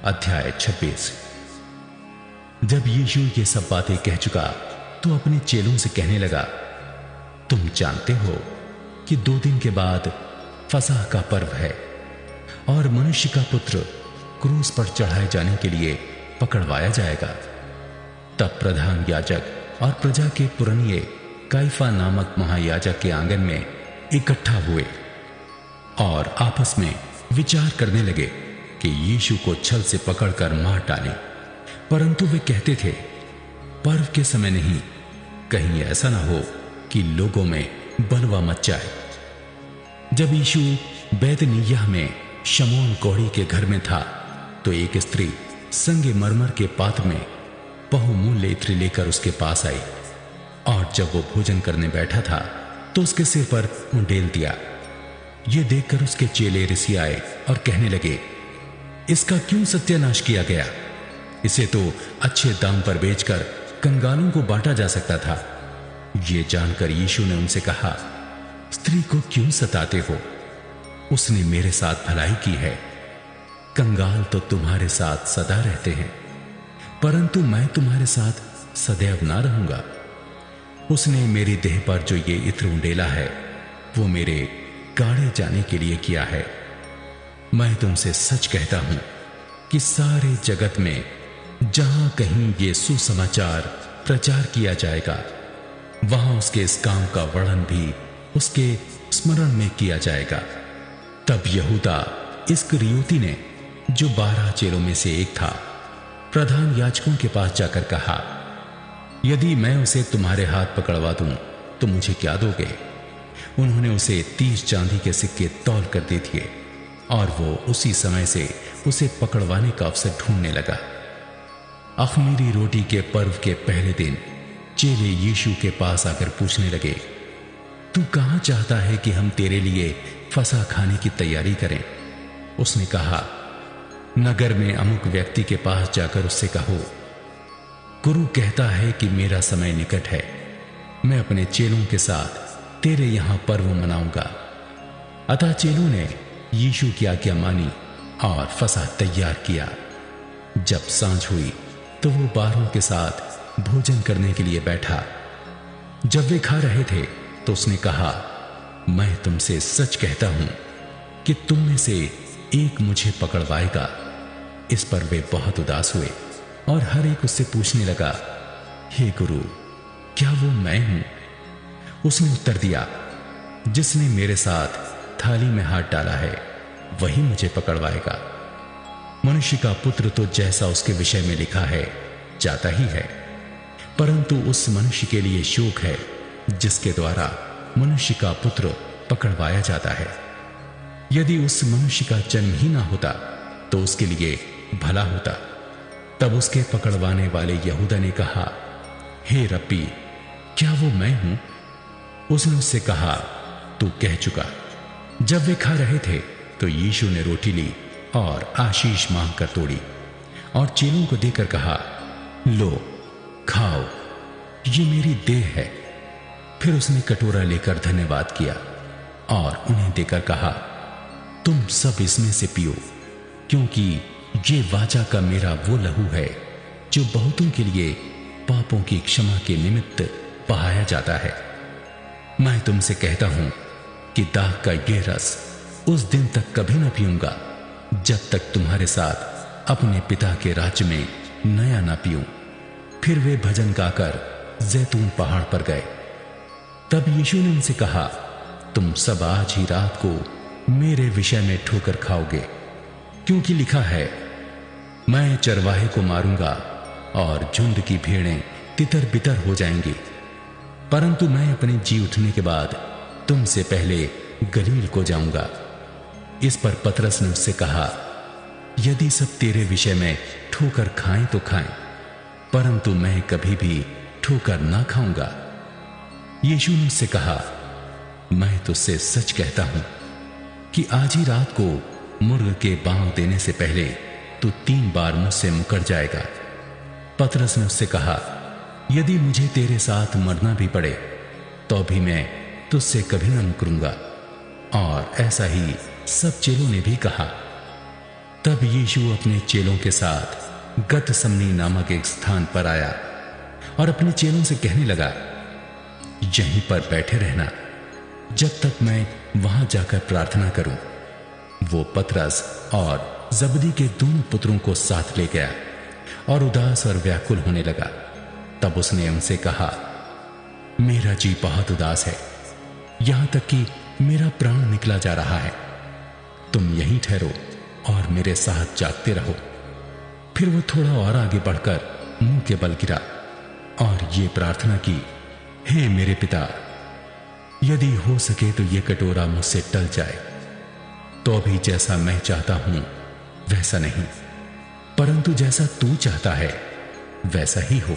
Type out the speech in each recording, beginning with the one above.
अध्याय 26। जब यीशु ये सब बातें कह चुका तो अपने चेलों से कहने लगा, तुम जानते हो कि 2 दिन के बाद फसह का पर्व है और मनुष्य का पुत्र क्रूस पर चढ़ाए जाने के लिए पकड़वाया जाएगा। तब प्रधान याजक और प्रजा के पुरनिये काइफा नामक महायाजक के आंगन में इकट्ठा हुए और आपस में विचार करने लगे कि यीशु को छल से पकड़कर मार डालें। परंतु वे कहते थे, पर्व के समय नहीं, कहीं ऐसा ना हो कि लोगों में बलवा मच जाए। जब यीशु बैतनिय्याह में शमौन कोढ़ी के घर में था तो एक स्त्री संगे मरमर के पात्र में बहुमूल्य इत्र लेकर उसके पास आई और जब वो भोजन करने बैठा था तो उसके सिर पर उंडेल दिया। ये देखकर उसके चेले रिसियाए और कहने लगे, इसका क्यों सत्यानाश किया गया? इसे तो अच्छे दाम पर बेचकर कंगालों को बांटा जा सकता था। ये जानकर यीशु ने उनसे कहा, स्त्री को क्यों सताते हो? उसने मेरे साथ भलाई की है। कंगाल तो तुम्हारे साथ सदा रहते हैं, परंतु मैं तुम्हारे साथ सदैव ना रहूंगा। उसने मेरी देह पर जो ये इत्र उंडेला है वो मेरे गाड़े जाने के लिए किया है। मैं तुमसे सच कहता हूं कि सारे जगत में जहां कहीं ये सुसमाचार प्रचार किया जाएगा वहां उसके इस काम का वर्णन भी उसके स्मरण में किया जाएगा। तब यहूदा इस्करियोती ने, जो 12 चेलों में से एक था, प्रधान याजकों के पास जाकर कहा, यदि मैं उसे तुम्हारे हाथ पकड़वा दूं तो मुझे क्या दोगे? उन्होंने उसे 30 चांदी के सिक्के तौल कर दे दिए और वो उसी समय से उसे पकड़वाने का अवसर ढूंढने लगा। अख़मीरी रोटी के पर्व के पहले दिन चेले यीशु के पास आकर पूछने लगे, तू कहां चाहता है कि हम तेरे लिए फसह खाने की तैयारी करें? उसने कहा, नगर में अमुक व्यक्ति के पास जाकर उससे कहो, गुरु कहता है कि मेरा समय निकट है, मैं अपने चेलों के साथ तेरे यहां पर्व मनाऊंगा। अतः चेलों ने यीशु की आज्ञा मानी और फसह तैयार किया। जब सांझ हुई तो वो 12 के साथ भोजन करने के लिए बैठा। जब वे खा रहे थे तो उसने कहा, मैं तुमसे सच कहता हूं कि तुम में से एक मुझे पकड़वाएगा। इस पर वे बहुत उदास हुए और हर एक उससे पूछने लगा, हे गुरु, क्या वो मैं हूं? उसने उत्तर दिया, जिसने मेरे साथ थाली में हाथ डाला है वही मुझे पकड़वाएगा। मनुष्य का पुत्र तो जैसा उसके विषय में लिखा है जाता ही है, परंतु उस मनुष्य के लिए शोक है जिसके द्वारा मनुष्य का पुत्र पकड़वाया जाता है। यदि उस मनुष्य का जन्म ही ना होता तो उसके लिए भला होता। तब उसके पकड़वाने वाले यहूदा ने कहा, हे रब्बी, क्या वो मैं हूं? उसने उससे कहा, तू कह चुका। जब वे खा रहे थे तो यीशु ने रोटी ली और आशीष मांगकर तोड़ी और चेलों को देकर कहा, लो, खाओ, ये मेरी देह है। फिर उसने कटोरा लेकर धन्यवाद किया और उन्हें देकर कहा, तुम सब इसमें से पियो, क्योंकि ये वाचा का मेरा वो लहू है जो बहुतों के लिए पापों की क्षमा के निमित्त बहाया जाता है। मैं तुमसे कहता हूं कि दाख का यह रस उस दिन तक कभी न पीऊंगा जब तक तुम्हारे साथ अपने पिता के राज्य में नया ना पीऊं। फिर वे भजन गाकर जैतून पहाड़ पर गए। तब यीशु ने उनसे कहा, तुम सब आज ही रात को मेरे विषय में ठोकर खाओगे, क्योंकि लिखा है, मैं चरवाहे को मारूंगा और झुंड की भेड़ें तितर बितर हो जाएंगी। परंतु मैं अपने जी उठने के बाद तुमसे पहले गलील को जाऊंगा। इस पर पतरस ने उससे कहा, यदि सब तेरे विषय में ठोकर खाएं तो खाएं, परंतु मैं कभी भी ठोकर ना खाऊंगा। यीशु ने उससे कहा, मैं तुझसे सच कहता हूं कि आज ही रात को मुर्ग के बांग देने से पहले तू 3 बार मुझसे मुकर जाएगा। पतरस ने उससे कहा, यदि मुझे तेरे साथ मरना भी पड़े तो भी मैं तुझसे कभी न मुकरूंगा। और ऐसा ही सब चेलों ने भी कहा। तब यीशु अपने चेलों के साथ गतसमनी नामक एक स्थान पर आया और अपने चेलों से कहने लगा, यहीं पर बैठे रहना जब तक मैं वहां जाकर प्रार्थना करूं। वो पतरस और जबदी के दोनों पुत्रों को साथ ले गया और उदास और व्याकुल होने लगा। तब उसने उनसे कहा, मेरा जी बहुत उदास है, यहां तक कि मेरा प्राण निकला जा रहा है। तुम यहीं ठहरो और मेरे साथ जागते रहो। फिर वो थोड़ा और आगे बढ़कर मुंह के बल गिरा और ये प्रार्थना की, हे मेरे पिता, यदि हो सके तो ये कटोरा मुझसे टल जाए, तो अभी जैसा मैं चाहता हूं वैसा नहीं, परंतु जैसा तू चाहता है वैसा ही हो।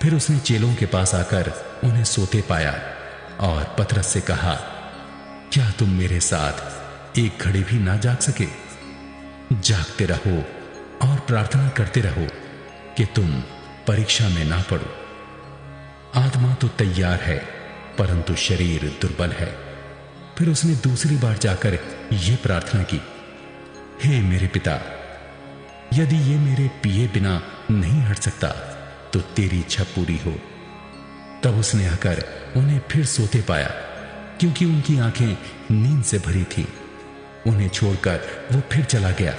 फिर उसने चेलों के पास आकर उन्हें सोते पाया और पतरस से कहा, क्या तुम मेरे साथ एक घड़ी भी ना जाग सके? जागते रहो और प्रार्थना करते रहो कि तुम परीक्षा में ना पड़ो। आत्मा तो तैयार है परंतु शरीर दुर्बल है। फिर उसने दूसरी बार जाकर यह प्रार्थना की, हे मेरे पिता, यदि ये मेरे पिए बिना नहीं हट सकता तो तेरी इच्छा पूरी हो। तब उसने आकर उन्हें फिर सोते पाया, क्योंकि उनकी आंखें नींद से भरी थीं। उन्हें छोड़कर वो फिर चला गया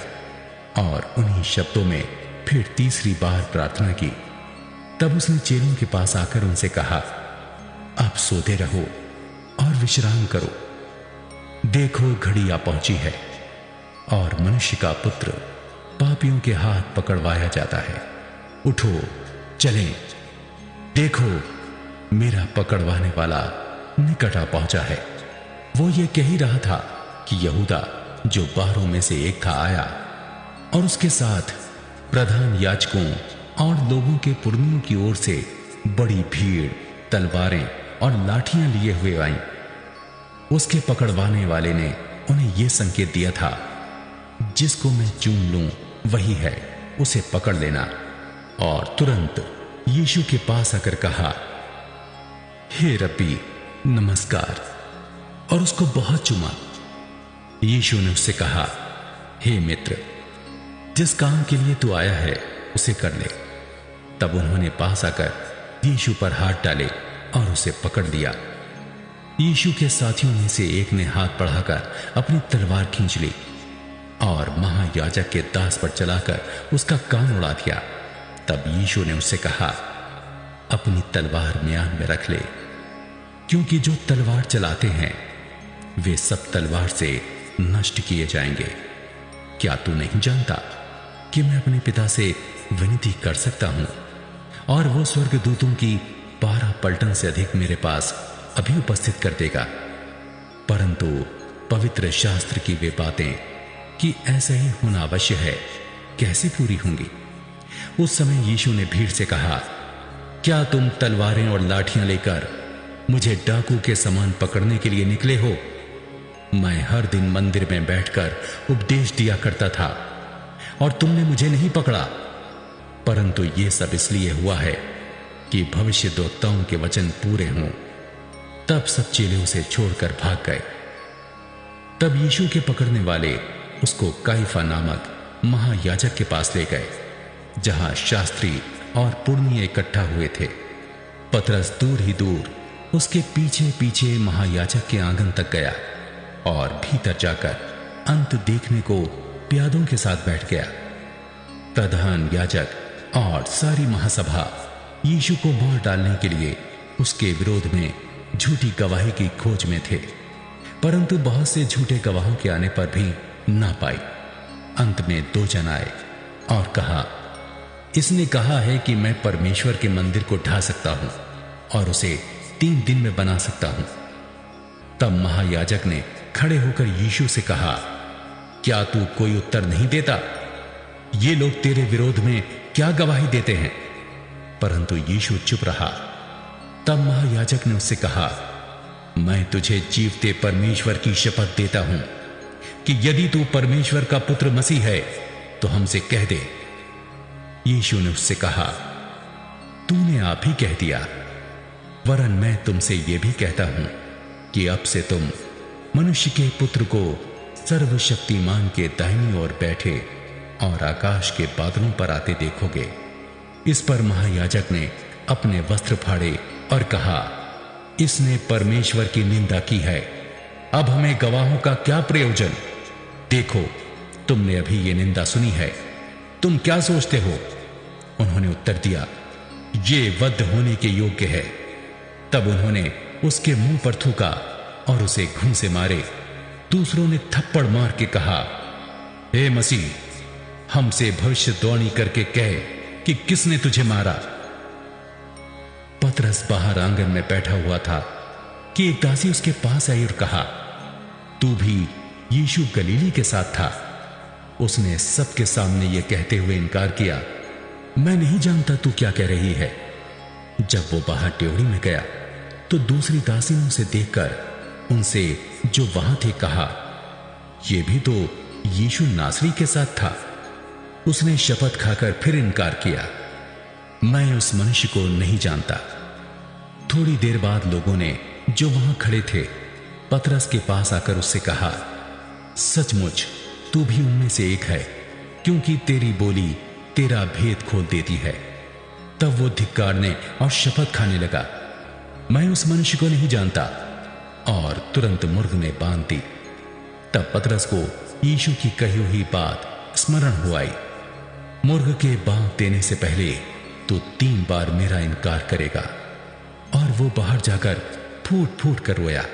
और उन्हीं शब्दों में फिर तीसरी बार प्रार्थना की। तब उसने चेलों के पास आकर उनसे कहा, अब सोते रहो और विश्राम करो। देखो घड़ी आ पहुंची है और मनुष्य का पुत्र पापियों के हाथ पकड़वाया जाता है। उठो चलें, देखो मेरा पकड़वाने वाला निकट आ पहुंचा है। वो ये कह ही रहा था कि यहूदा, जो 12 में से एक था, आया और उसके साथ प्रधान याजकों और लोगों के पुरनियों की ओर से बड़ी भीड़ तलवारें और लाठियां लिए हुए आई। उसके पकड़वाने वाले ने उन्हें यह संकेत दिया था, जिसको मैं चूम लूं वही है, उसे पकड़ लेना। और तुरंत यीशु के पास आकर कहा, हे रब्बी, नमस्कार, और उसको बहुत चूमा। यीशु ने उससे कहा, हे मित्र, जिस काम के लिए तू आया है उसे कर ले। तब उन्होंने पास आकर यीशु पर हाथ डाले और उसे पकड़ लिया। यीशु के साथियों में से एक ने हाथ बढ़ाकर अपनी तलवार खींच ली और महायाजक के दास पर चलाकर उसका कान उड़ा दिया। तब यीशु ने उससे कहा, अपनी तलवार म्यान में रख ले, क्योंकि जो तलवार चलाते हैं वे सब तलवार से नष्ट किए जाएंगे। क्या तू नहीं जानता कि मैं अपने पिता से विनती कर सकता हूं और वो स्वर्गदूतों की 12 पलटन से अधिक मेरे पास अभी उपस्थित कर देगा? परंतु पवित्र शास्त्र की वे बातें कि ऐसा ही होना अवश्य है कैसे पूरी होंगी? उस समय यीशु ने भीड़ से कहा, क्या तुम तलवारें और लाठियां लेकर मुझे डाकू के समान पकड़ने के लिए निकले हो? मैं हर दिन मंदिर में बैठकर उपदेश दिया करता था और तुमने मुझे नहीं पकड़ा, परंतु यह सब इसलिए हुआ है कि भविष्यद्वक्ताओं के वचन पूरे हों। तब सब चेले उसे छोड़कर भाग गए। तब यीशु के पकड़ने वाले उसको काइफा नामक महायाजक के पास ले गए, जहां शास्त्री और पुरनिये इकट्ठा हुए थे। पतरस दूर ही दूर उसके पीछे पीछे महायाजक के आंगन तक गया और भीतर जाकर अंत देखने को प्यादों के साथ बैठ गया। प्रधान याजक और सारी महासभा यीशु को मार डालने के लिए उसके विरोध में झूठी गवाही की खोज में थे, परंतु बहुत से झूठे गवाहों के आने पर भी ना पाई। अंत में 2 जन आए और कहा, इसने कहा है कि मैं परमेश्वर के मंदिर को ढा सकता हूं और उसे 3 दिन में बना सकता हूं। तब महायाजक ने खड़े होकर यीशु से कहा, क्या तू कोई उत्तर नहीं देता? ये लोग तेरे विरोध में क्या गवाही देते हैं? परंतु यीशु चुप रहा। तब महायाजक ने उससे कहा, मैं तुझे जीवते परमेश्वर की शपथ देता हूं कि यदि तू परमेश्वर का पुत्र मसीह है तो हमसे कह दे। यीशु ने उससे कहा, तूने आप ही कह दिया, वरन मैं तुमसे यह भी कहता हूं कि अब से तुम मनुष्य के पुत्र को सर्वशक्तिमान के दाहिनी ओर बैठे और आकाश के बादलों पर आते देखोगे। इस पर महायाजक ने अपने वस्त्र फाड़े और कहा, इसने परमेश्वर की निंदा की है। अब हमें गवाहों का क्या प्रयोजन? देखो, तुमने अभी ये निंदा सुनी है, तुम क्या सोचते हो? उन्होंने उत्तर दिया, ये वध होने के योग्य है। तब उन्होंने उसके मुंह पर थूका और उसे घूंसे मारे। दूसरों ने थप्पड़ मार के कहा, हे मसीह, हमसे भविष्यवाणी करके कहे कि किसने तुझे मारा। पतरस बाहर आंगन में बैठा हुआ था कि एक दासी उसके पास आई और कहा, तू भी यीशु गलीली के साथ था। उसने सबके सामने यह कहते हुए इनकार किया, मैं नहीं जानता तू क्या कह रही है। जब वो बाहर ड्योढ़ी में गया तो दूसरी दासी ने उसे देखकर उनसे जो वहां थे कहा, यह भी तो यीशु नासरी के साथ था। उसने शपथ खाकर फिर इनकार किया, मैं उस मनुष्य को नहीं जानता। थोड़ी देर बाद लोगों ने जो वहां खड़े थे पतरस के पास आकर उससे कहा, सचमुच तू भी उनमें से एक है, क्योंकि तेरी बोली तेरा भेद खोल देती है। तब वो धिक्कारने और शपथ खाने लगा, मैं उस मनुष्य को नहीं जानता, और तुरंत मुर्ग ने बांध दी। तब पतरस को यीशु की कही हुई बात स्मरण हो आई, मुर्ग के बांध देने से पहले तो 3 बार मेरा इनकार करेगा। और वो बाहर जाकर फूट फूट कर रोया।